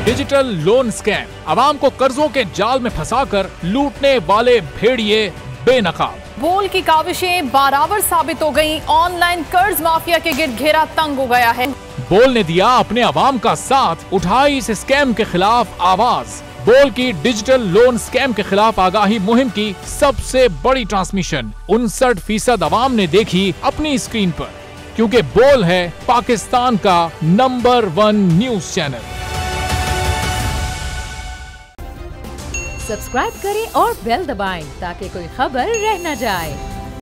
Digital loan scam, आवाम को कर्जों के जाल में फंसाकर लूटने वाले भेड़िए बेनकाब। बोल की काविशें बाराबर साबित हो गईं, ऑनलाइन कर्ज माफिया के गिर्द घेरा तंग हो गया है। बोल ने दिया अपने आवाम का साथ, उठाई इस स्कैम के खिलाफ आवाज। बोल की डिजिटल लोन स्कैम के खिलाफ आगाही मुहिम की सबसे बड़ी ट्रांसमिशन 59% आवाम ने देखी अपनी स्क्रीन पर, क्योंकि बोल है पाकिस्तान का नंबर 1 न्यूज चैनल। सब्सक्राइब करें और बेल दबाएं ताकि कोई खबर रह न जाए।